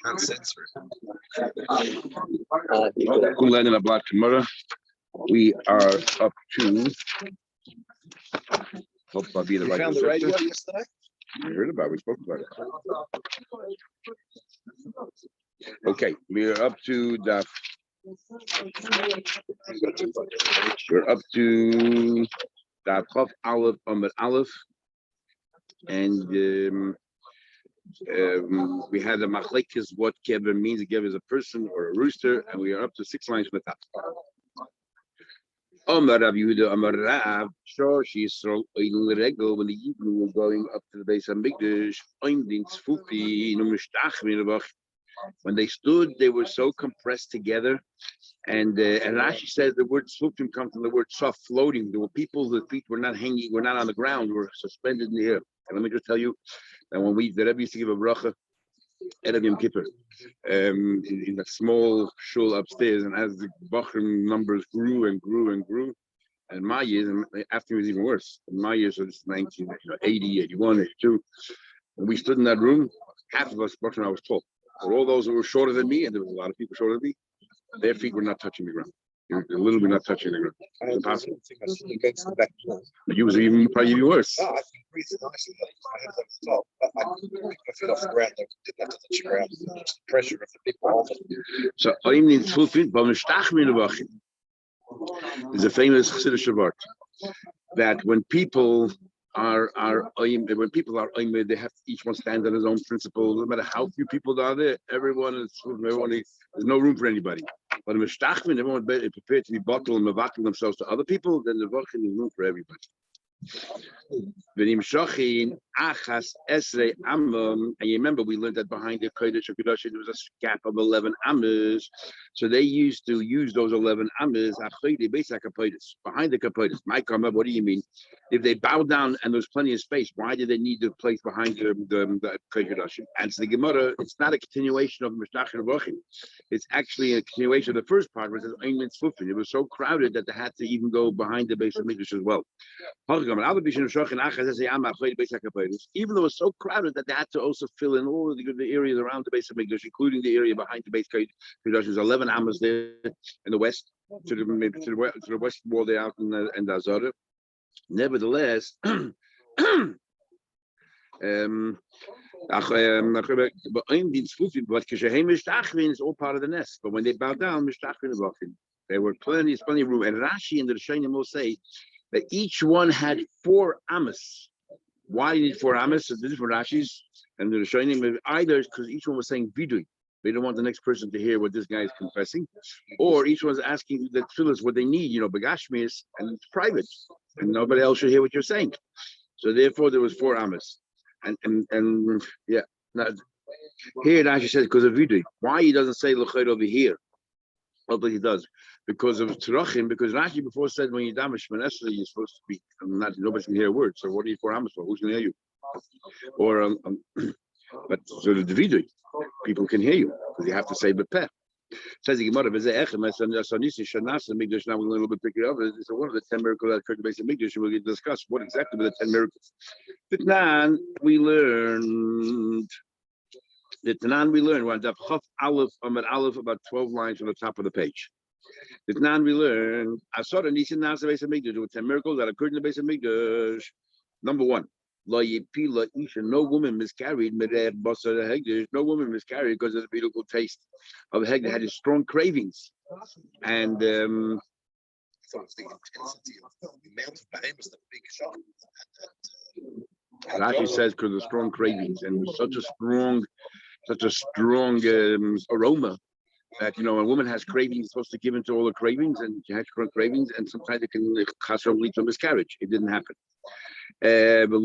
Can't censor it. We are up to. Hope I'll be the right. Found the radio yesterday? I heard about it. We spoke about it. Okay, we are up to Daf. We're up to Daf Chaf Aleph Amud Aleph, and we had a machlekes what kever means. Kever is a person or a rooster, and we are up to 6 lines from the top. Omar Rav Yehuda, Omar Rav, Shosh Yisrael, Oil Regel, when the Yidden were going up to the base of Mikdash, Oimdin Tzfufi, when they stood, they were so compressed together. And Rashi says the word Tzfufim comes from the word soft, floating. There were people, the feet were not hanging, were not on the ground, were suspended in the air. And let me just tell you that when the Rebbe used to give a bracha, Erev Yom Kippur, in a small shul upstairs, and as the Bachrim numbers grew and grew and grew, and my years, and after it was even worse. In my years, so this is 1980, 81, 82, when we stood in that room, half of us, Bachrim, I was tall. For all those who were shorter than me, and there was a lot of people shorter than me, their feet were not touching the ground. They were literally not touching the ground. It was impossible. But you was probably even worse. No, I can breathe nicely. My head over the top. But I picked my feet off the ground. I didn't have to touch the ground. Just the pressure of the big ball. So, there's a famous Chassidish word that when people are they have to each one stand on his own principle. No matter how few people are there, everyone is there's no room for anybody. But when everyone is prepared to be bottled and mevatel themselves to other people, then the vachin is room for everybody. And you remember we learned that behind the Kodesh there was a gap of 11 amos. So they used to use those 11 amos behind the kapotis. My comment, what do you mean? If they bow down and there's plenty of space, why do they need the place behind the Kodesh? Answer the Gemara, it's not a continuation of Mishnach and Vachim. It's actually a continuation of the first part where it says it was so crowded that they had to even go behind the base of Mikdash as well. Even though it was so crowded that they had to also fill in all of the areas around the base of Mikdash, including the area behind the base of Mikdash. There's 11 amos there in the west, to the west wall there out in the Azara. Nevertheless, but is all part of the nest. But when they bow down, there were plenty of room. And Rashi and the Rishonim will say that each one had 4 amos. Why do you need 4 amos? So this is for Rashi's and the Rishonim. Either because each one was saying vidui. They don't want the next person to hear what this guy is confessing, or each one's asking the tefillahs what they need, begashmias, and it's private, and nobody else should hear what you're saying. So therefore, there was 4 amos, and yeah. Now, here it actually says because of vidui. Why he doesn't say l'chayr over here? Well, but he does because of tzrachim. Because Rashi before said when you damish manesra, you're supposed to be nobody can hear a word. So what are you 4 amos for? Who's going to hear you? Or but so the vidui. People can hear you because you have to say bepeh. Says the Gemara, now we're a little bit picking up. It's one of the 10 miracles that occurred to base of Mikdash. We'll discuss what exactly were the 10 miracles. The Tanan we learned. We're on Daf Chaf Aleph Amud Aleph, about 12 lines from the top of the page. The Tanan we learned. Asara Nisan Nasa base of Mikdash. There were 10 miracles that occurred in the base of Mikdash. Number 1. No woman miscarried. No woman miscarried because of the beautiful taste of Heged. Had his strong cravings, and I thought it was the intensity of the amount of behemoths that being shot. Rashi says because of strong cravings, and it was such a strong aroma that a woman has cravings, supposed to give into all the cravings, and she has strong cravings, and sometimes it can lead to miscarriage. It didn't happen. Hegdish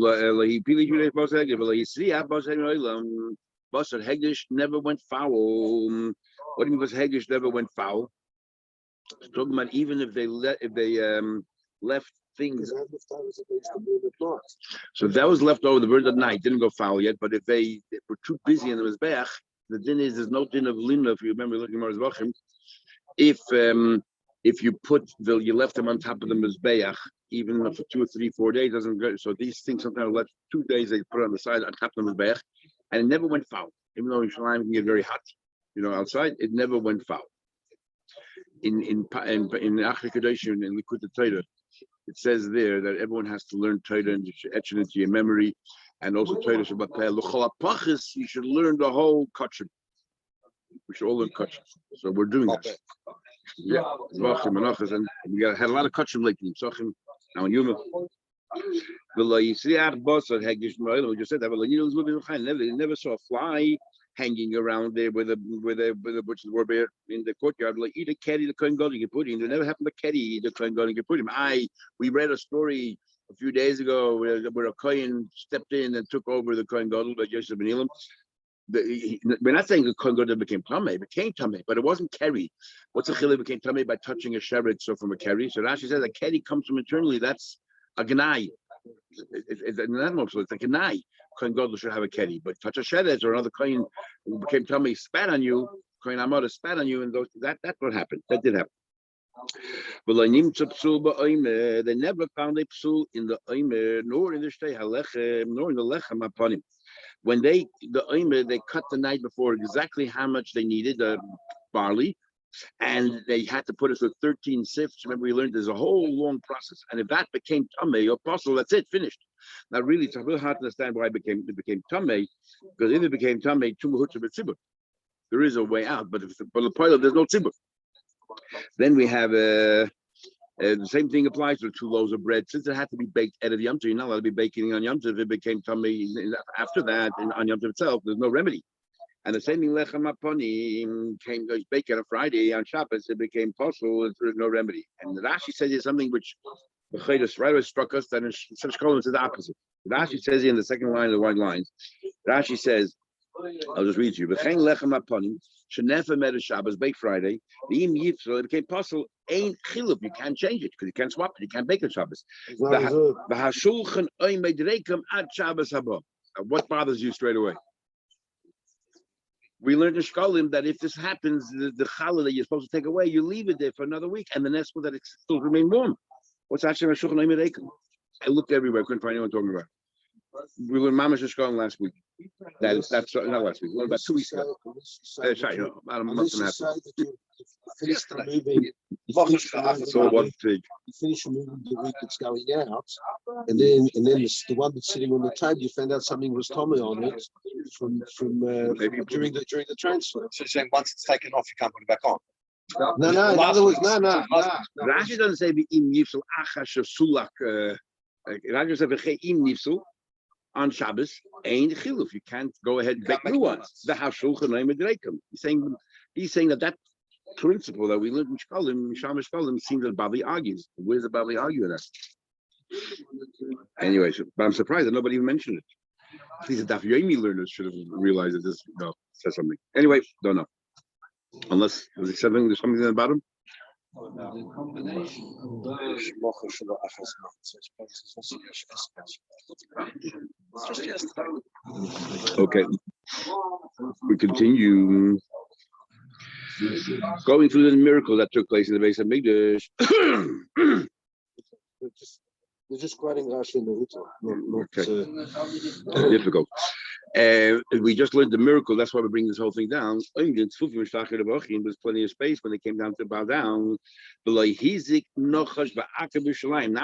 never went foul. What do you mean? Because Hegdish never went foul. It's talking about even if they left things. So that was left over the bird at night, didn't go foul yet. But if they were too busy in the mizbeach, the din is there's no din of lina. If you remember looking at Marzvachim, if you left them on top of the mizbeach, even for 2 or 3, 4 days, doesn't go. So these things sometimes left 2 days, they put it on the side on top of the mizbeach, and it never went foul. even though in Shalim can get very hot, outside, it never went foul. In Achri Kadosh in Likud Torah, it says there that everyone has to learn Torah and etch it into your memory, and also Torah Shabbat L'chol hapachis. You should learn the whole kachim. We should all learn kachim. So we're doing that. Yeah, and we had a lot of kachim lately. Now in Yuma. We just said that never saw a fly hanging around there with a butcher's war bear in the courtyard. Like either carry the Kohen Gadol and put him. They never happened to carry the Kohen Gadol and put him. We read a story a few days ago where a Kohen stepped in and took over the Kohen Gadol by Yosef ben Elam. We're not saying the Kohen Gadol became Tameh, it became Tameh, but it wasn't carried. What's a chilui became Tameh by touching a sheretz, so from a carry? So Rashi says a carry comes from internally. That's a gnai. It's an animal, so it's like a gnai. Kohen Gadol should have a carry, but touch a sheretz or another Kohen who became Tameh spat on you, Kohen Amada spat on you, and that's what happened. That did happen. But they never found a psul in the oimer, nor in the shtei halechem, nor in the lechem upon him. When they cut the night before exactly how much they needed barley, and they had to put it through 13 sifts. Remember, we learned there's a whole long process, and if that became tamei or apostle, that's it, finished. Now, really, it's really hard to understand why it became tamei, because if it became tamei, there is a way out, but for the pilot, there's no tzibur. Then we have the same thing applies to 2 loaves of bread. Since it had to be baked out of Yom Tov, you're not allowed to be baking on Yom Tov. If it became tummy after that on Yom Tov itself, there's no remedy. And the same thing lechem aponim goes baked on a Friday on Shabbos. It became possible. There's no remedy. And Rashi says here's something which the Chaydos right away struck us. That in such columns is the opposite. Rashi says in the second line of the white lines. Rashi says, I'll just read to you. V'chein lechem aponim shenefa med Shabbos baked Friday. The im yifzol it became possible. Ain't chilup. You can't change it because you can't swap it. You can't bake it Shabbos. The hashulchan oimed reikum ad Shabbos haba. What bothers you straight away? We learned in Shkolim that if this happens, the challah that you're supposed to take away, you leave it there for another week, and the nest will that it still remain warm. What's actually hashulchan oimed reikum? I looked everywhere, couldn't find anyone talking about it. We learned Mamash Shkolim last week. That's not last week. Well, about 2 weeks ago. Sorry, about a month and a half. So one thing. You finish removing the week that's going out, and then the one that's sitting on the table, you found out something was Tommy on it from during the transfer. So you're saying once it's taken off, you can't put it back on? No. In other words, no. Rashi doesn't say im nifsul achash of sulak. Rashi says im nifsul on Shabbos ain't chiluf. You can't go ahead and bake new ones. The hashulchan oimed reikum. He's saying that principle that we learned in Shkolim, Shkolim, seems that Bavli argues. Where's the Bavli argue that? Anyway, but I'm surprised that nobody even mentioned it. At least the Daf Yomi learners should have realized that this says something. Anyway, don't know. Unless there's something in the bottom. Okay. We continue. Going through the miracle that took place in the base of Mikdash. We're just quoting Rashi in the Okay. Difficult. We just learned the miracle. That's why we bring this whole thing down. There's plenty of space when they came down to bow down. Now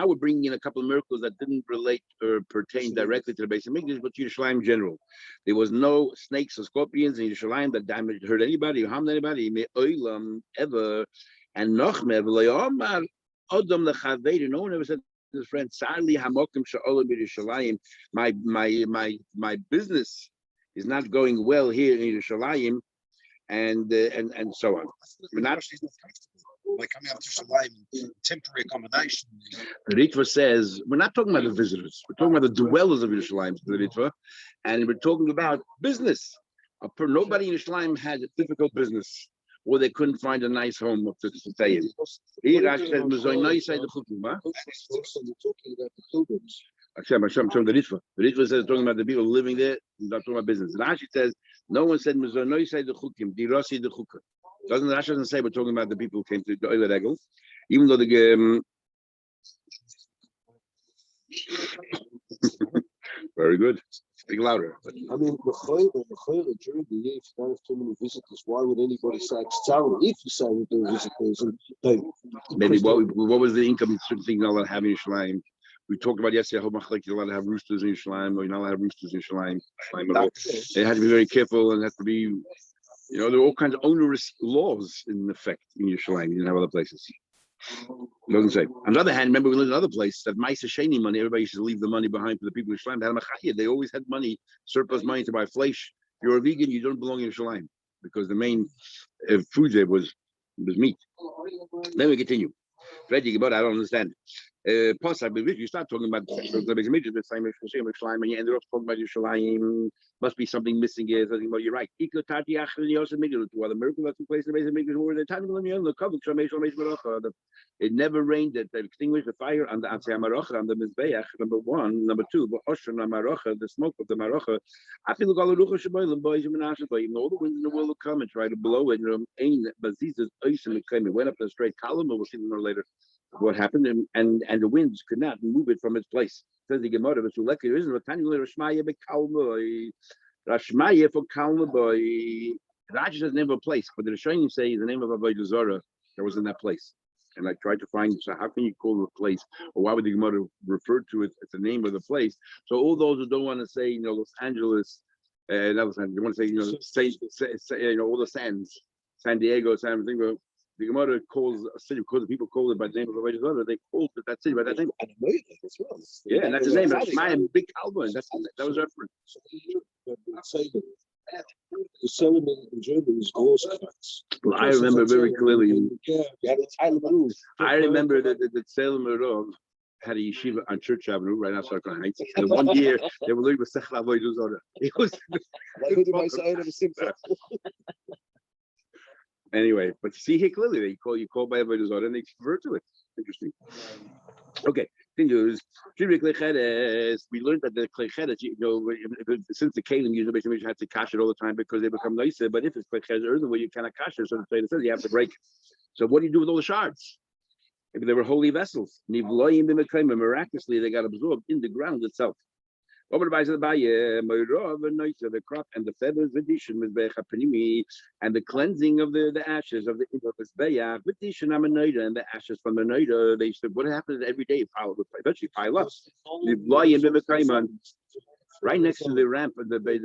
we're bringing in a couple of miracles that didn't relate or pertain directly to the base of Mikdash, but to Yerushalayim in general. There was no snakes or scorpions in Yerushalayim that hurt anybody or harmed anybody ever. And no one ever said his friend, sadly, my business is not going well here in Yerushalayim, and so on. We're not like coming up to Shalayim in temporary accommodation. The Ritva says we're not talking about the visitors. We're talking about the dwellers of Yerushalayim. The Ritva, and we're talking about business. Nobody in Yerushalayim had a difficult business, or they couldn't find a nice home to stay in. Here, Rashi says, I'm showing the Ritva. The Ritva says talking about the people living there, not talking about business. Rashi says no one said doesn't Rashi doesn't say we're talking about the people who came to the Oile Regel, even though the very good. Speak louder. I mean, during the year, if you don't have too many visitors, why would anybody say Tzara? If you say we're doing visitors, and they Maybe what was the income certain thing not allowed to have in Yerushalayim? We talked about yesterday how much like you're allowed to have roosters in Yerushalayim, or you're not allowed to have roosters in Yerushalayim at all. It had to be very careful, and it had to be, there are all kinds of onerous laws in effect in Yerushalayim. You didn't have other places. It doesn't say. On the other hand, remember we lived in another place that Maisa Sheni money, everybody used to leave the money behind for the people in Yerushalayim. They always had money, surplus money to buy flesh. If you're a vegan, you don't belong in Yerushalayim because the main food there was meat. Then we continue. Freddy, but I don't understand. Possibly, you start talking about the same Yerushalayim, and you end up talking about Yerushalayim. Must be something missing here. Something about you're right. Two other miracles that took place in the Mikdash were the time it never rained that they extinguished the fire on the Atzei Marocha on the Mizbeach. Number one, number two, the smoke of the Marocha. I feel like all the all the winds in the world will come and try to blow it. It went up the straight column, but we'll see more later what happened, and the winds could not move it from its place. Says the Gemara, but there isn't a tiny little Rashmaya for Kalmaboy. Rashi is the name of a place, but the Rishonim say the name of Avodah Zarah that was in that place. And I tried to find, so how can you call it a place, or why would the Gemara refer to it as the name of the place? So all those who don't want to say, Los Angeles, they want to say, all the sands, San Diego, San Francisco. The Gemara calls a city because the people call it by the name of Avodah Zarah. They called it that city by that name. Yeah, and that's his name. Shmayim Big Alban. That was reference. The ceremony in Germany is Großkreuz. Well, I remember very clearly. I remember that the Salem Rov had a yeshiva on Church Avenue right outside Crown Heights. And one year they were learning with Sechel Avodah Zarah. It was. Anyway, but you see here clearly that you call by Avodah Zarah and they convert to it. Interesting. Okay, continues. We learned that the klecheres, since the kalim usually had to cash it all the time because they become nicer. But if it's klecheres earthenware, you cannot cash it. So the Torah says you have to break. So what do you do with all the shards? If they were holy vessels, miraculously they got absorbed in the ground itself. The crop and the feathers, and the cleansing of the ashes of the and the ashes from the noida. They said, what happens every day? Eventually pile up. Right next to the ramp of the it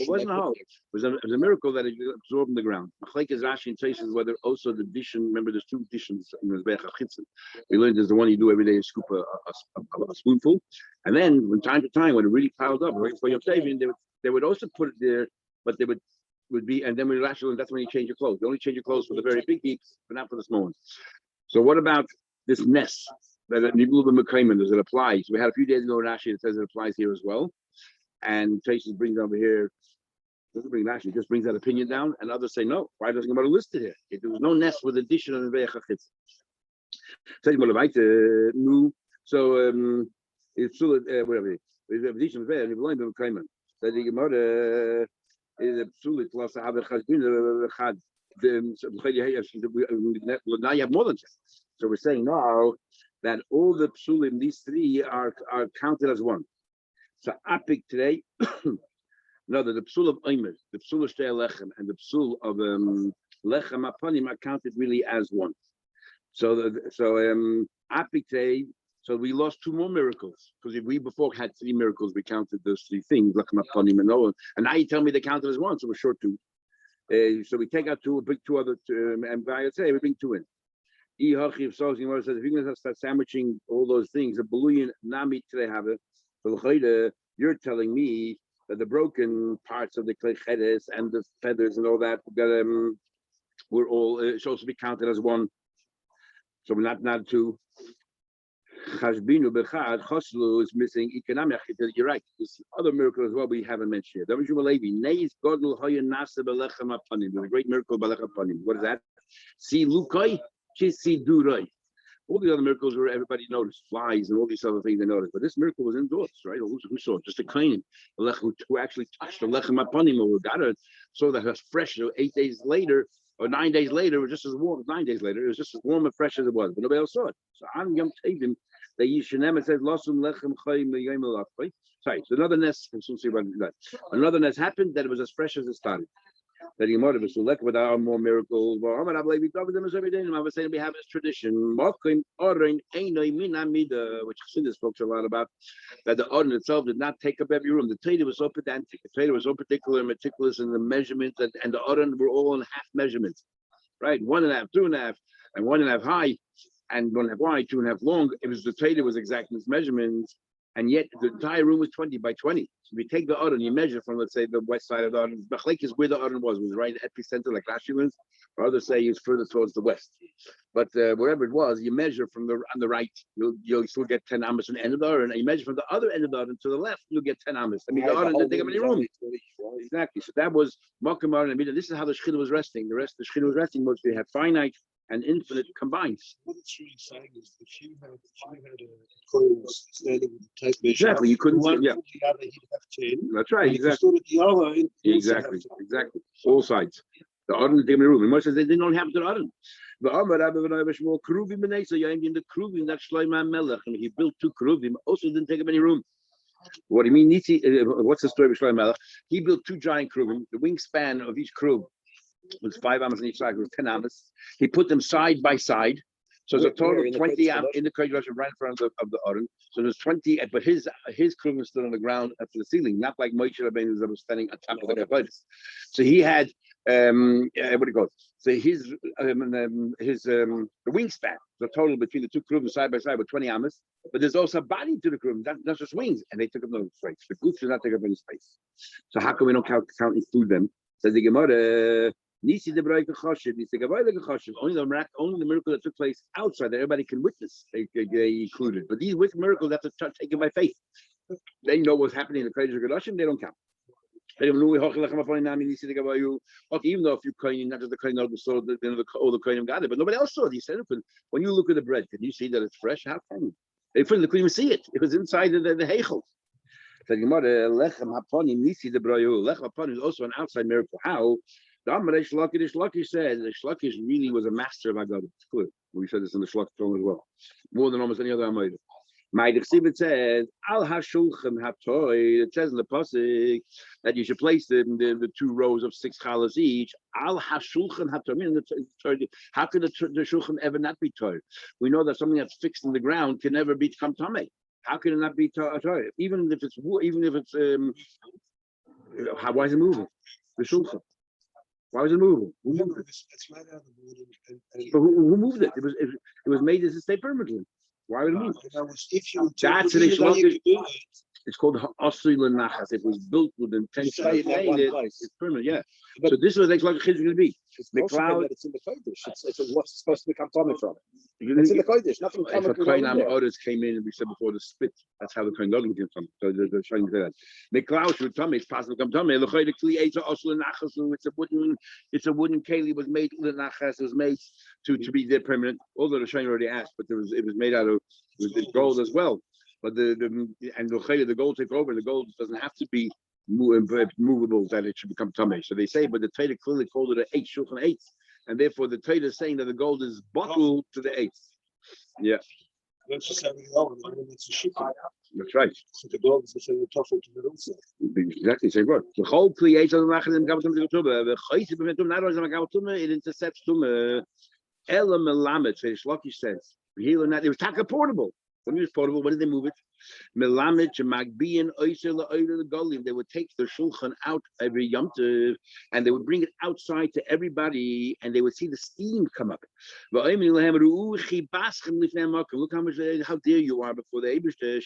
wasn't a hole. It was a miracle that it absorbed in the ground. Machlekes Rashi and traces whether also the dishon. Remember, there's two dishons in the Mizbeach HaChitzon. We learned there's the one you do every day, you scoop a spoonful, and then from time to time when it really piled up, right for your saving, they would also put it there, but they would be, and then we actually, that's when you change your clothes. You only change your clothes for the very big heaps, but not for the small ones. So what about this nest that does it apply? So we had a few days ago in Rashi that says it applies here as well. And Tracy brings over here, doesn't bring Rashi, just brings that opinion down, and others say no. Why doesn't Gemara list it here? If there was no nest with addition of the Mizbeach HaChitzon. So it's whatever. There's addition of the Mizbeach HaChitzon. So the Gemara is absolutely plus to have a chazbin. Now you have more than that. So we're saying now that all the psulim, these three are counted as one. So Apik today, no, the psul of Omer, the psul of Shtei Lechem, and the psul of Lechem Apanim are counted really as one. So Apik today, so we lost two more miracles because if we before had three miracles, we counted those three things, Lechem Apanim and Noah, and now you tell me they counted as one, so we're short two. So we take out two, bring two other, and I say we bring two in. So if you're going to start sandwiching all those things, a balloon nami today have it. You're telling me that the broken parts of the klecheres and the feathers and all that were all supposed to be counted as one. So we're not two. Chashbinu bechad choslu is missing. You're right. This other miracle as well we haven't mentioned here. There's a great miracle b'lechem panim. What is that? See Lukai, see Durai. All the other miracles were everybody noticed, flies and all these other things they noticed. But this miracle was indoors, right? Who saw it? Just a cleaning. Who actually touched the lechem apanim, or got it, so that it was fresh. 8 days later, or 9 days later, it was just as warm. 9 days later, it was just as warm and fresh as it was. But nobody else saw it. So I'm Yom Tovim, The Yishanem says Losum Lechem Chayim Yom Elachoi. Sorry, so another nest from Susi that. Another nest happened that it was as fresh as it started. That you might have select with our more miracles. Well, I'm going to cover them as every day. And I was saying we have this tradition. Mokim Orin Einoi Mina Mida, which Chassidus spoke a lot about. That the Orin itself did not take up every room. The Torah was so pedantic. The Torah was so particular and meticulous in the measurements, and the Orin were all in half measurements, right? 1.5, 2.5, and 1.5 high, and 1.5 wide, 2.5 long. It was the Torah was exact in its measurements. And yet the entire room was 20 by 20. So if you take the Aron, you measure from, let's say, the west side of the Aron. Bechlek is where the Aron was right at the epicenter, like Rashi was, or others say it's further towards the west. But wherever it was, you measure from the on the right, you'll still get 10 amos on the end of the Aron. And you measure from the other end of the Aron to the left, you'll get 10 amos. I mean, the Aron didn't take up any room. Exactly. So that was Makam Aron. This is how the Shechina was resting. The Shechina was resting mostly had finite and infinite combined. What it's really saying is if you had a coil standing with a tape measure, exactly, you couldn't one see, yeah. the other, he'd have 10. That's right, exactly. The other, exactly. All sides. The Aron didn't take in the room. And most they didn't have the Aron. The Amar Rabbi V'nai Kruvim B'nei, so you in the Kruvim, that Shlomo Melech, and he built 2 Kruvim, also didn't take up any room. What do you mean? What's the story of Shlomo Melech? He built 2 giant Kruvim. The wingspan of each Kruv was 5 amos on each side, it was 10 amos. He put them side by side. So it's a total of 20 amos in the Kodesh right in front of the Aron. So there's 20, but his Kruvim stood on the ground up to the ceiling, not like Moshe Rabbeinu that was standing on top of the Kodesh. So he had what do you call it? So his the wingspan, the total between the 2 Kruvim side by side, with 20 amos. But there's also a body to the Kruvim, not just wings, and they took up no space. The goof does not take up any space. So how come we don't include them? Says the Gemara. Nisi the Brayka Choshev, Nisi Gavayla Choshev. Only the miracle that took place outside that everybody can witness, they included. But these miracles have to take it by faith. They know what's happening in the Kodesh Gadashim, they don't count. Okay, even though if you coin, not just the coin of the soul, all the coin got it, but nobody else saw it. He said, when you look at the bread, can you see that it's fresh? How can you? They couldn't even see it. It was inside the heichel. So the Gemara, Lechem Haponim, Nisi the Brayu. Lechem Haponim is also an outside miracle. How? The Shlakish said the Shlakish really was a master of Agada. It's clear. We said this in the Shlak film as well. More than almost any other Amodah. My Dechsibit says, Al HaShulchan HaToy. It says in the Pasuk that you should place the 2 rows of 6 chalas each. Al HaShulchan HaToy. I mean, how could the Shulchan ever not be toy? We know that something that's fixed in the ground can never become tamei. How can it not be toy? Even if it's why is it moving? The Shulchan. Why was it moving? Who moved it? It's made out of wood But who moved it? It was made as a stay permanently. Why would it move? That's an Ishmael. It's called Asri L'Nachas. It was built with intention of staying it. It's permanent, yeah. But so this was like Chiddush going to be. It's the cloud. It's in the Kodesh. It's what's supposed to become coming from. It's in the Kodesh. Nothing if a Kohen orders came in and we said before the split, that's how the Kohen Gadol came from. So they're trying to say that. The cloud should tell me it's possible to come tell me. It's a wooden keli was made L'Nachas. It was made to be there permanent. Although the Shain already asked, but it was made out of gold as well. But the gold take over. The gold doesn't have to be movable that it should become tamei. So they say, but the Torah clearly called it an 8 shulchan 8, and therefore the Torah is saying that the gold is bottled to the 8th. Yeah. That's just having it's a shikha. That's right. So the gold is the same tougher to the also. Exactly, same word. The whole creation of the machin gabatum the tuba. The chayis b'metum naros the gabatum. It intercepts tum. Elam melamed. So Shlokish says, it was taka portable. When it was portable, what did they move it? Melamed Magbian Oisel the Golim. They would take the shulchan out every Yom Tov, and they would bring it outside to everybody, and they would see the steam come up. Look how much how dare you are before the Eibishter.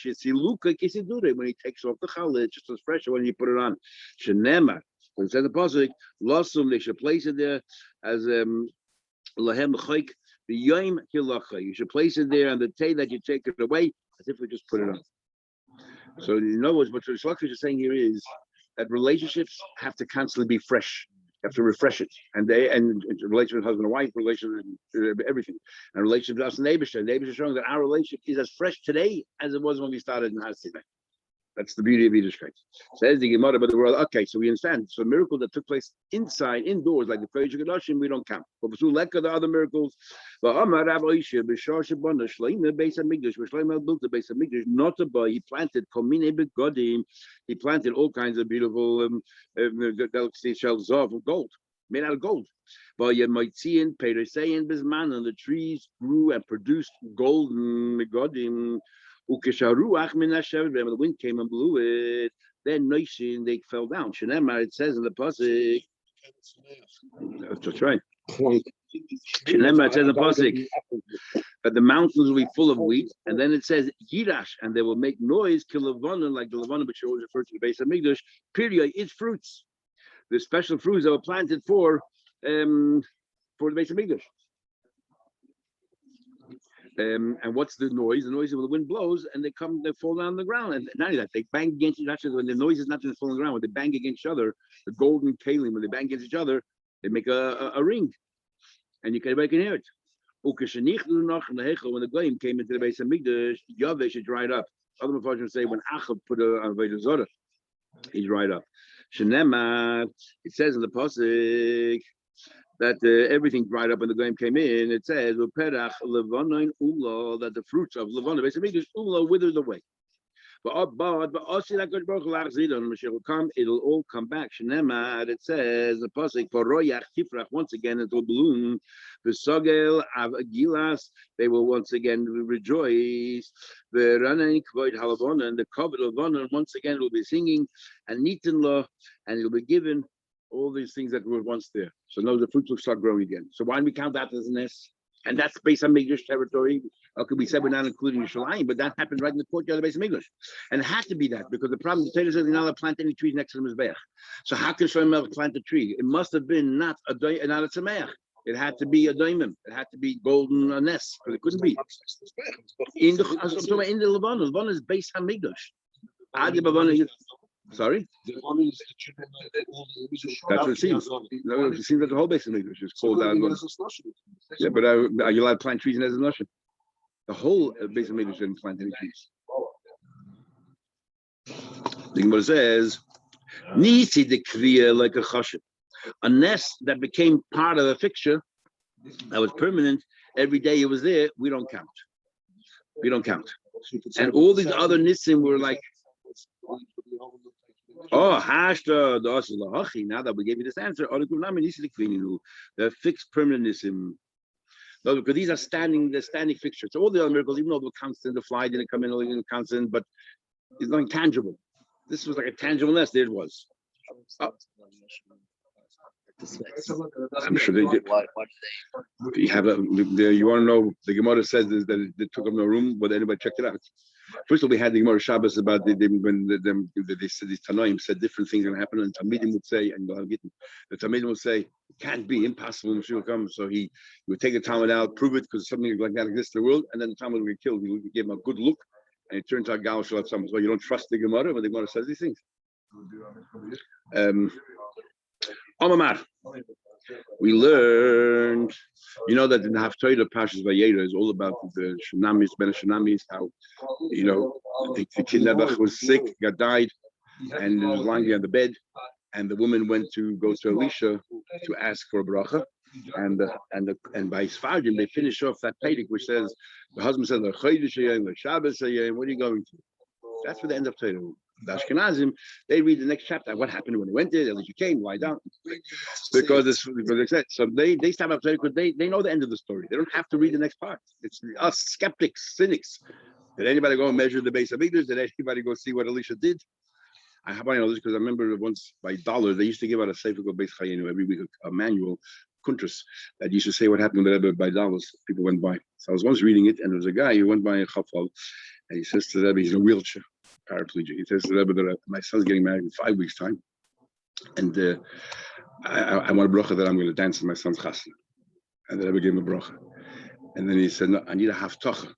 When he takes off the challah, it's just as fresh when you put it on. Shenema. When it says the pasuk, Losum, they should place it there as Lahem Chayk. The Yom Hilacha. You should place it there on the day that you take it away, as if we just put it on. So in other words, what the Shlakish is saying here is that relationships have to constantly be fresh. You have to refresh it. And relationship with husband and wife, relationship with everything. And relationship with us and neighbors. Neighbors are showing that our relationship is as fresh today as it was when we started in Hasina. That's the beauty of Yiddishkeit. Says the Gemara about the world. Okay, so we understand. So a miracle that took place indoors, like the Kodesh Kodashim, we don't count. But the other miracles, Amar Rav Oisha, B'shar Shabana, Shleima Beis HaMikdash, Shleima built the Beis HaMikdash, not a boy. He planted Komine Begodim. He planted all kinds of beautiful delicacy shells of gold, made out of gold. But you might see in Peresein Bisman, and the trees grew and produced golden Begodim. When the wind came and blew it, then they fell down. It says in the pasuk. That's right. It says in the pasuk that the mountains will be full of wheat, and then it says Yirash, and they will make noise. Kilavana, like the Lavana, which always referred to the base of Migdash. Period. Its fruits, the special fruits that were planted for the base of Migdash. And what's the noise? The noise is when the wind blows and they fall down on the ground. And not only that, they bang against each other. When the noise is not just falling on the ground, when they bang against each other, the golden kalim, when they bang against each other, they make a ring. And everybody can hear it. When the goyim came into the base of Migdash, Yavesh, it dried up. Other Mepharshim say when Achab put a Veda Zorah, he dried up. Shenema, it says in the pasuk that everything dried up when the goyim came in. It says that the fruits of Levana, basically, Ula withered away. But Mashiach will come, it'll all come back. Shenema, it says the pasuk for Royach Tifrach, once again it will bloom. The Sogel of Gilas, they will once again rejoice. The Ranan Kvoid Halavona and the Kovet of Levana, once again it will be singing and Nitinla, and it will be given all these things that were once there. So now the fruits will start growing again. So why do we count that as an S? And that's based on Migdash territory. Okay, we said we're not including Yerushalayim, but that happened right in the courtyard of the base of Migdash. And it had to be that because the problem, the Torah says you're not allowed to plant any trees next to the Mizbeach. So how can Shlomo plant a tree? It must have been not a Tzameach. It had to be a diamond. It had to be golden nest, but it couldn't be. In the Levana. Levana is based on Migdash. Sorry? That's what it seems. No, it seems that the whole base of English is called out. Yeah, but are you allowed to plant trees in Ezra Nashim? The whole base of English didn't plant any trees. The Gemara says, Nisi the Kriya like a chashiv. A nest that became part of a fixture that was permanent, every day it was there, we don't count. We don't count. And all these other nisim were like, oh, hashta the now that we gave you this answer, the fixed permanentism. No, because these are standing fixtures. So all the other miracles, even though they were constant, the fly didn't come in, all didn't constant, but it's not tangible. This was like a tangible nest. There it was. I'm sure they did. You want to know? The Gemara says that they took up no room, but anybody checked it out. First of all, we had the Gemara Shabbos about when they said these Tanoim said different things going to happen, and Talmidim would say, and the Talmidim would say, it can't be, impossible, Mashiach will come. So he would take the Talmud out, prove it, because something like that exists in the world, and then the Talmud would get killed. He would give him a good look, and it turned out Gal Shalat Sam. So you don't trust the Gemara when the Gemara says these things. Omar, we learned, that in Haftorah Pashas Vayera is all about the Shunamis, Ben Shunamis, how, the kid Nebuch was sick, died, and he was lying on the bed, and the woman went to go to Elisha to ask for a bracha, and by Sfardim they finish off that Pedic which says, the husband said, what are you going to? That's for the end of Torah. The Ashkenazim, they read the next chapter. What happened when he went there? Elisha came, lie down. Because they said, so they stop up because they know the end of the story. They don't have to read the next part. It's us skeptics, cynics. Did anybody go and measure the base of Migdash? Did anybody go see what Elisha did? I know this because I remember once by $1 they used to give out a Sefer Beis Chayenu every week, a manual, Kuntras, that used to say what happened with the Rebbe by $. People went by. So I was once reading it, and there was a guy who went by in Chafal, and he says to the Rebbe, he's in a wheelchair, paraplegic. He says to the Rebbe, my son's getting married in 5 weeks' time, and I want a bracha that I'm going to dance in my son's chasna. And the Rebbe gave him a bracha. And then he said, no, I need a haftacha,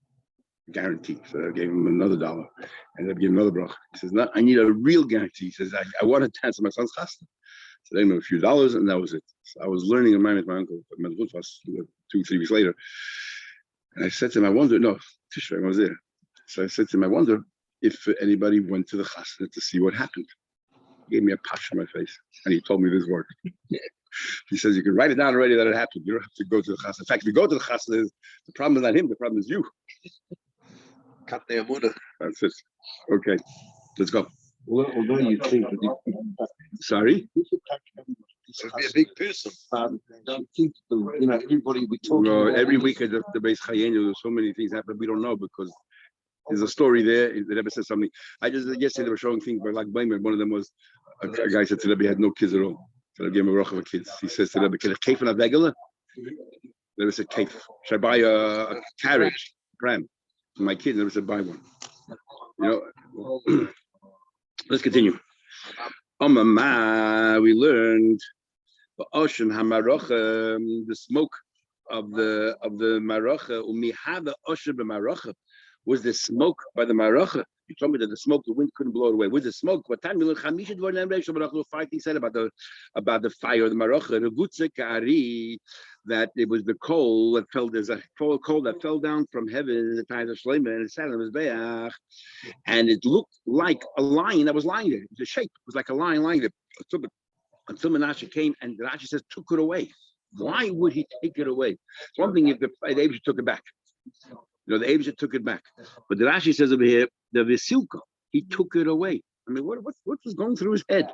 guarantee. So I gave him another $1, and I gave him another bracha. He says, no, I need a real guarantee. He says, I want to dance in my son's chasna. So they gave him a few dollars, and that was it. So I was learning a mind with my uncle, 2-3 weeks later. And I said to him, I wonder, no, Tishrei, I was there. So I said to him, I wonder, if anybody went to the chasna to see what happened. He gave me a pash on my face, and he told me this word. He says you can write it down already that it happened. You don't have to go to the chasna. In fact, if you go to the chasna, the problem is not him. The problem is you. That's it. Okay, let's go. Although you think that Sorry. Should be a big person. you think everybody we talk No, about every week at the base Chayenu, there's so many things happen. We don't know because there's a story there. The Rebbe says something. I just yesterday they were showing things by like Baimer. One of them was a guy said to the Rebbe he had no kids at all. So I gave him a roch of kids. He says to the Rebbe, "Can I cave on a vegela?" The Rebbe said, "Cave. Should I buy a carriage, pram, for my kids?" The Rebbe said, "Buy one." Let's continue. We learned the ocean hamarocha, the smoke of the marocha. Umihava ocean b'marocha was the smoke by the marocha. You told me that the smoke, the wind couldn't blow it away. With the smoke, what time we learned Chamisha Dvarim Reisha 5 things said about the fire of the marocha. The vutze kari, that it was the coal that fell. There's a coal that fell down from heaven in the time of Shlomo, and it sat on his beach, and it looked like a lion that was lying there. The shape was like a lion lying there. Until Menashe came, and Rashi says took it away. Why would he take it away? It's one thing if the Abishah took it back. The Abishah took it back. But the Rashi says over here, the Vesilka, he took it away. I mean, what was going through his head?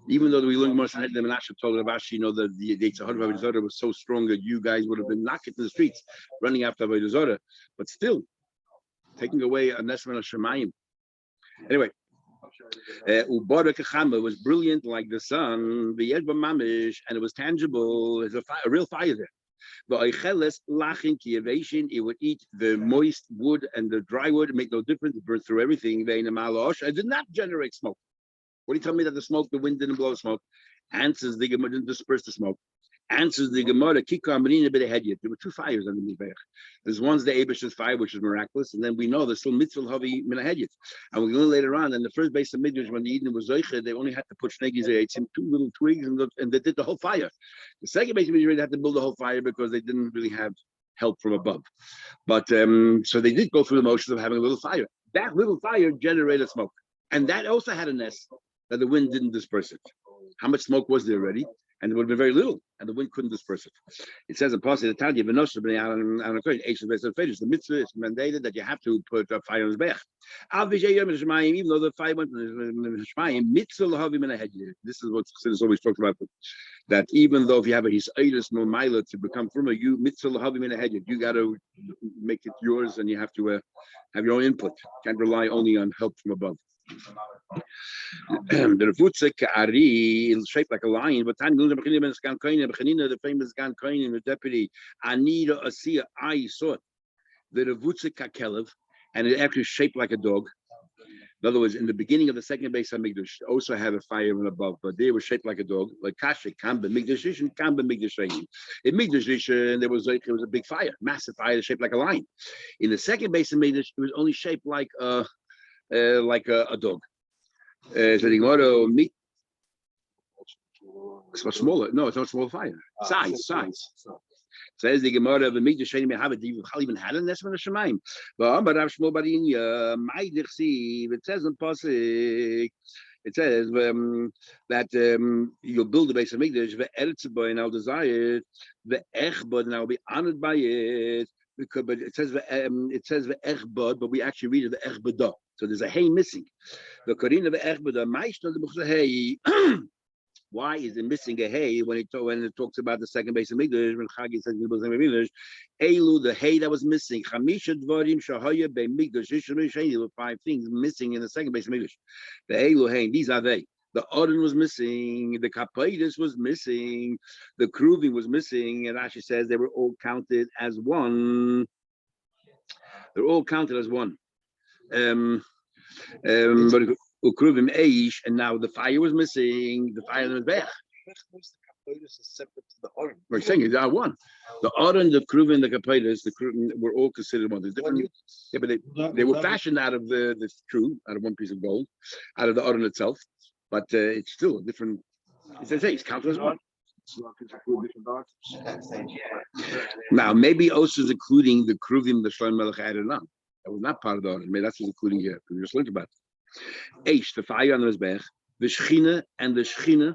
Even though we learned most of the Menashe told Rashi, that the Tzahar of Avodah Zarah was so strong that you guys would have been knocking to the streets, running after Avodah Zarah. But still, taking away a Nesman Shemayim. Anyway, was brilliant like the sun, and it was tangible. There's a real fire there. It would eat the moist wood and the dry wood. It made no difference. It burned through everything. It did not generate smoke. What do you tell me that the wind didn't blow smoke? Answers the Gemara didn't disperse the smoke. Answers the Gemara, there were two fires on the Mizbeach. There's one's the Abish's fire, which is miraculous, and then we know there's still mitzvah havi minahedyet. And we're going to later on, in the first base of Midrash, when the Eden was Zoiche, they only had to put shnei two little twigs, and they did the whole fire. The second base of Midrash, they had to build the whole fire because they didn't really have help from above. But so they did go through the motions of having a little fire. That little fire generated smoke. And that also had a nest that the wind didn't disperse it. How much smoke was there already? And there would have been very little, and the wind couldn't disperse it. It says in Pasuk the Tanya, the mitzvah is mandated that you have to put a fire on his back. Even though the fire went in the this is what Chassidus always talks about, that even though if you have a hisaitis no mila to become from you mitzvah you got to make it yours, and you have to have your own input. Can't rely only on help from above. The Revutze Ka'ari is shaped like a lion, but the famous Gan Kohen, the deputy, Anida Asiya, I saw it. The Revutze Ka'kelev, and it actually shaped like a dog. In other words, in the beginning of the second base of Migdash, also had a fire from above, but they were shaped like a dog, like Kashik, Kamba, Migdash, and Kamba, Migdash. In Migdash, there was a big fire, massive fire shaped like a lion. In the second base of Migdash, it was only shaped like a dog. So the Gemara meat. It's much smaller. No, it's not a small fire. Size. Says the Gemara of the meat. The may have it. You even had a nest from the Shemaim. But Rav Shmuel Barinya, my dirsi. It says in Pasuk. It says that you'll build the base of Mikdash. The Eretz and I'll desire it. The Echbod and I'll be honored by it. Because, but it says the Echbod, but we actually read it the Echbodah. So there's a hay missing. The Korina the Echbodah. The hay. Why is it missing a hay when it talks about the second base of Mikdash? When Chagi says Elu, the hay that was missing. Chamisha dvarim shahaya be Mikdash. There were 5 things missing in the second base of Mikdash. The Elu hay, these are they. The Odin was missing, the Kapaitis was missing, the Kruvim was missing, and Rashi says they were all counted as one. They're all counted as one. But Ukruvim Eish, and now the fire was missing, the fire was back. We're saying they are one. The Odin, the Kruvim, the Kapaitis, the Kruvim were all considered one. There's different, yeah, but they were fashioned out of the true, out of one piece of gold, out of the Odin itself. But it's still a different. It's counted as one. Now maybe also is including the Kruvim the Shlomo Melech added on. That was not part of the Aron. Maybe that's what's including here. We just learned about it. Eish, the fire on the Mizbech, the Shechina and the Shechina,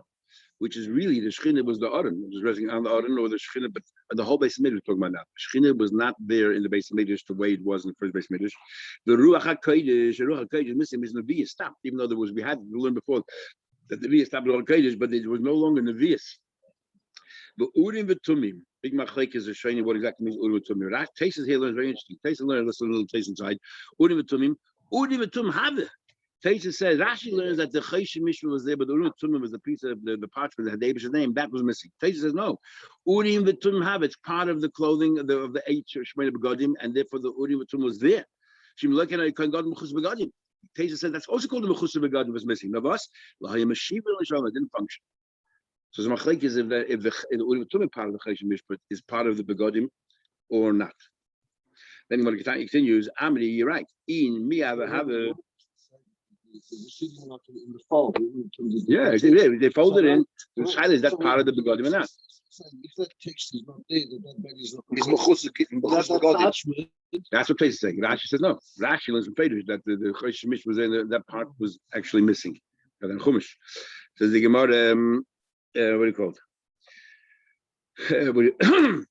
which is really the Shechina was the Aron, it was resting on the Aron or the Shechina, but the whole base of Midrash we're talking about now. Shechina was not there in the base of Midrash the way it was in the first base of Midrash. The Ruach HaKodesh missing is Nevi'ah stopped, even though we had learned before that the Nevi'ah stopped the Ruach HaKodesh, but it was no longer Nevi'ah. The Urim v'Tumim, big machlek is showing you what exactly means Urim v'Tumim. Taisus here learns very interesting. Taisus learns, let's learn a little taste inside. Urim v'Tumim have it. Taisus says, Rashi learns that the Chayshim Mishra was there, but the Urim v'Tumim was the piece of the parchment that had David's name, that was missing. Taisus says, no. Urim v'Tumim have it's part of the clothing of the 8 Shemona Begadim, and therefore the Urim v'Tumim was there. Shim Lekin Kan God Mechus Begadim. Taisus says that's also called the Mechus Begadim was missing. Navas, Lahayim Mashiva L'Shalom, didn't function. So the machlek is if the Urim v'Tumim part of the Chayshim Mishra is part of the Begadim or not. Then when it continues, Amri, you're right. In me have a in the fold. yeah, they fold it in. The child is that part of the begodim or not? If that text is not there, then that maybe is not. He's mechus begadim. That's what Taisus is saying. Rashi says no. Rashi learns from Peter that the Chosh Mish was in that part was actually missing. And then Chumash says the Gemara. What do you call it?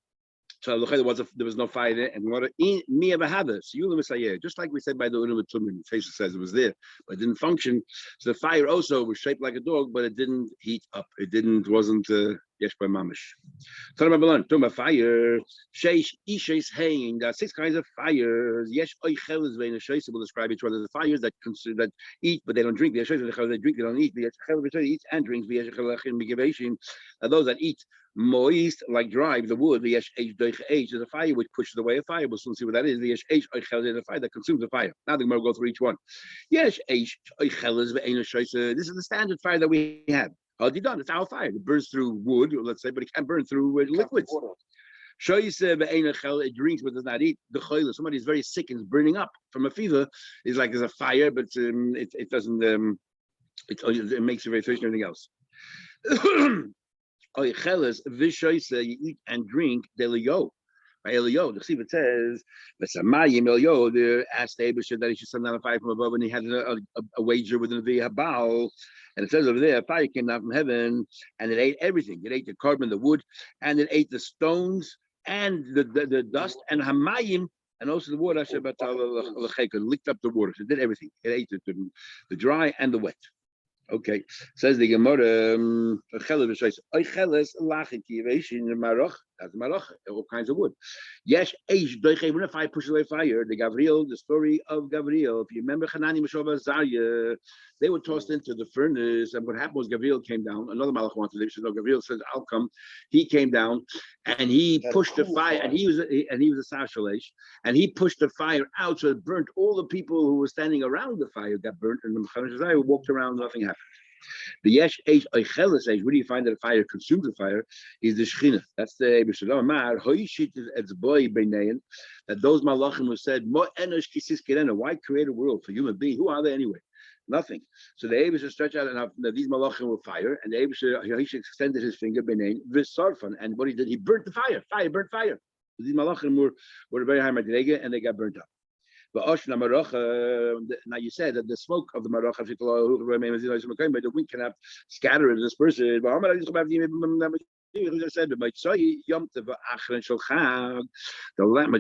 So there was no fire there, and water in me ever had it. So you just like we said by the Urim v'Tumim, Taisus says it was there, but it didn't function. So the fire also was shaped like a dog, but it didn't heat up. It wasn't yesh by mamish. Talking about fire, sheish ishes hanging. There are 6 kinds of fires. Yesh oicheles vein sheish will describe each other. The fires that eat but they don't drink. They drink, they don't eat. They eat and drink. Those that eat moist, like dry, the wood, the yesh is a fire which pushes away a fire. We'll soon see what that is. The yesh is a fire that consumes the fire. Now the Gemara will go through each one. Yesh this is the standard fire that we have. How's it done? It's our fire. It burns through wood, let's say, but it can't burn through liquids. It drinks but does not eat. The choyle, somebody is very sick and is burning up from a fever. It's like there's a fire, but it doesn't. It makes you very thirsty and everything else. You eat and drink deliyo. By Elio, the Siva says, Elio, the asked Abishah that he should send down a fire from above, and he had a wager within the Habal. And it says over there, a fire came down from heaven, and it ate everything. It ate the carbon, the wood, and it ate the stones, and the dust, and Hamayim, and also the water. Licked up the water. So it did everything. It ate the dry and the wet. Okay, says the Gemara, that's Marach, all kinds of wood. Yes, when a fire pushes away fire, the story of Gabriel, if you remember Hanani Meshova Zarya, they were tossed into the furnace, and what happened was Gabriel came down, another Malach wanted to leave, so no, Gabriel says, I'll come. He came down, and he pushed the fire, and he was a Sashalesh, and he pushed the fire out, so it burnt all the people who were standing around the fire got burnt, and the Mechanizai walked around, nothing happened. The yesh eish oicheles eish. Where do you find that a fire consumes the fire? Is the shechina. That's the Eibushalom. Mar hoyishit it's boy beinein. That those malachim who said mo enosh kisis kirena. Why create a world for human beings? Who are they anyway? Nothing. So the Eibushalom stretched out enough that these malachim were fire, and the Eibushalom extended his finger beinein v'sarfan. And what he did, he burnt the fire. Fire burnt fire. These malachim were very high madrega, and they got burnt up. Now you said that the smoke of the marocha, but the wind cannot scatter and disperse it.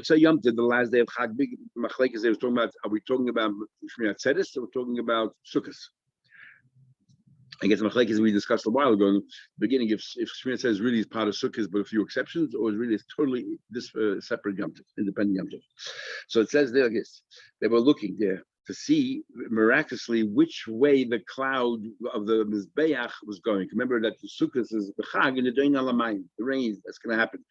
Said the last day of Chag, big machlekes. They was talking about. Are we talking about Shmirat Tzedis or we're talking about Sukkos? I guess machlekes we discussed a while ago in the beginning. If Shmirat says really is part of Sukkos, but a few exceptions, or is really totally this separate Yom Tov, independent Yom Tov. So it says there, I guess they were looking there to see miraculously which way the cloud of the Mizbeach was going. Remember that the Sukkot is the Chag and the Dain Alamayim, the rain that's going to happen.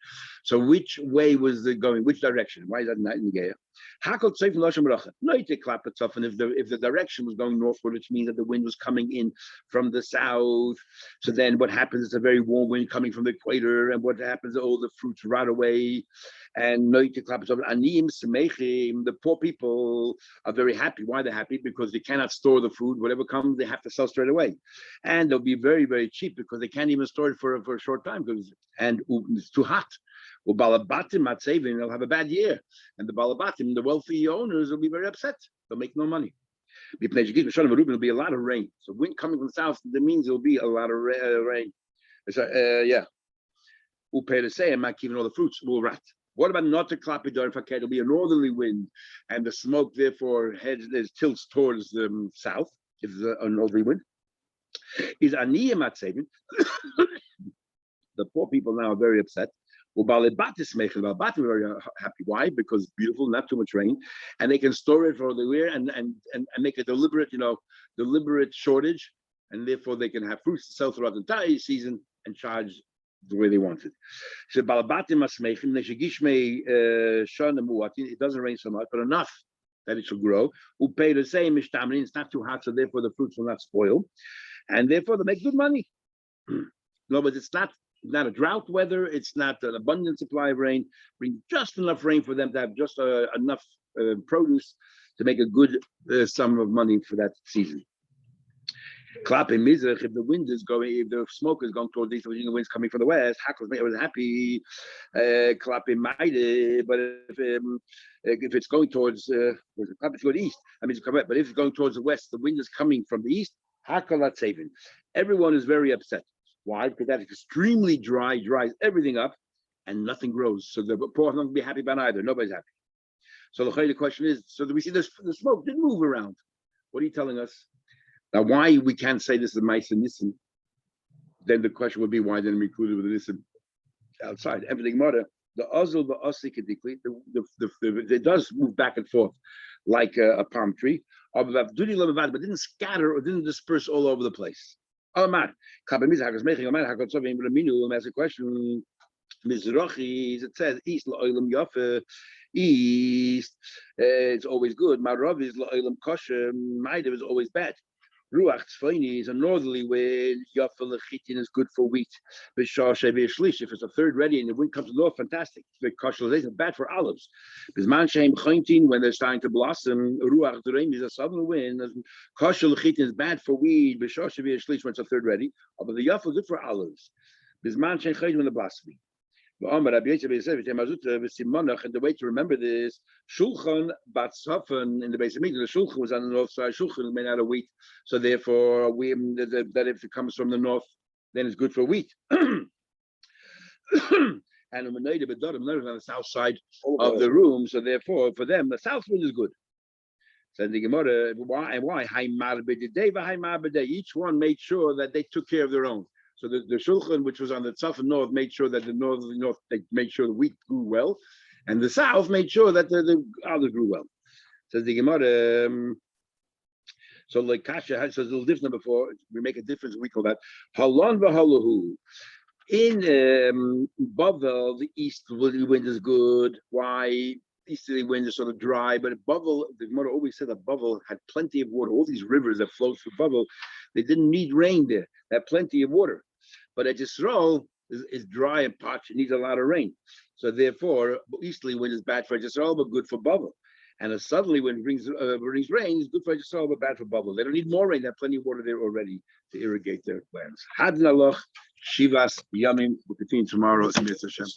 So which way was it going? Which direction? Why is that not in the Geya? Hakol Tzayf Lashon Baracha. No, you take clap itself, and if the direction was going northward, which means that the wind was coming in from the south. So then what happens is a very warm wind coming from the equator, and what happens? All the fruits rot away. And no, you take clap itself. Aniyim Semechim, the poor people are very happy. Why they're happy? Because they cannot store the food. Whatever comes, they have to sell straight away, and they'll be very, very cheap because they can't even store it for a short time and it's too hot. Balabatim matzevin, they'll have a bad year, and the balabatim, the wealthy owners, will be very upset. They'll make no money. There'll be a lot of rain. So wind coming from the south, that means there'll be a lot of rain. Yeah. And might keep all the fruits will rot. What about not to clap it during fakir? It'll be a northerly wind, and the smoke therefore tilts towards the south. If it's a northerly wind, is aniyah matzevin. The poor people now are very upset. Balabatim are very happy. Why? Because it's beautiful, not too much rain, and they can store it for the year and make a deliberate shortage, and therefore they can have fruits to sell throughout the entire season and charge the way they want it. So Balabatim Asmechim, it doesn't rain so much, but enough that it should grow. Upay the same, it's not too hot, so therefore the fruits will not spoil, and therefore they make good money. No, but it's not a drought weather, it's not an abundant supply of rain. Bring just enough rain for them to have just enough produce to make a good sum of money for that season. Klapping Mizrach, if the wind is going, if the smoke is going towards the east, the wind's coming from the west, I was happy. Klapping Maide, but if it's going towards it's going east, I mean it's correct, but if it's going towards the west, the wind is coming from the east, Hakalat Savin. Everyone is very upset. Why? Because that's extremely dry, dries everything up, and nothing grows. So the poor not going to be happy about either. Nobody's happy. So the question is, so do we see the smoke didn't move around? What are you telling us? Now, why we can't say this is Maisa Nisim? Then the question would be, why didn't we include it with the Nisim outside? Everything matter. The Azul, the Asikadikli, it does move back and forth like a palm tree, but didn't scatter or didn't disperse all over the place. As a question, it says east la'olam yafe, east. It's always good. Marav is la'olam kosher. Maidav is always bad. Ruach tzfoni is a northerly wind. Yafe lechitin is good for wheat. B'shar shevi shlish. If it's a third ready and the wind comes north, fantastic. It's kosher. It's bad for olives. Bisman sheim chointin, when they're starting to blossom. Ruach d'reim is a southern wind. Kosher lechitin is bad for wheat. B'shar shevi shlish when it's a third ready. But the yafe is good for olives. Bisman sheim chointin when the blasphemy. And the way to remember this, Shulchan Batzafen in the base of meat, the Shulchan was on the north side, Shulchan made out of wheat. So therefore, that if it comes from the north, then it's good for wheat. And on the south side of the room, so therefore, for them, the south wind is good. So the Gemara, why? Each one made sure that they took care of their own. So the Shulchan, which was on the south and north, made sure that the north they made sure the wheat grew well, and the south made sure that the olive grew well. Says the Gemara. So like Kasha says a little different before we make a difference. We call that halon v'halahu. In Bavel, the easterly wind is good. Why? Easterly wind is sort of dry, but Bavel, the Gemara always said that Bavel had plenty of water. All these rivers that flow through Bavel, they didn't need rain there. They had plenty of water. But at Yisrael is dry and parched. It needs a lot of rain. So therefore, easterly wind is bad for Yisrael, but good for Bavel. And a southerly wind brings rain, is good for Yisrael, but bad for Bavel. They don't need more rain. They have plenty of water there already to irrigate their lands. Hadnalach, Shivas, Yamim. We'll continue tomorrow.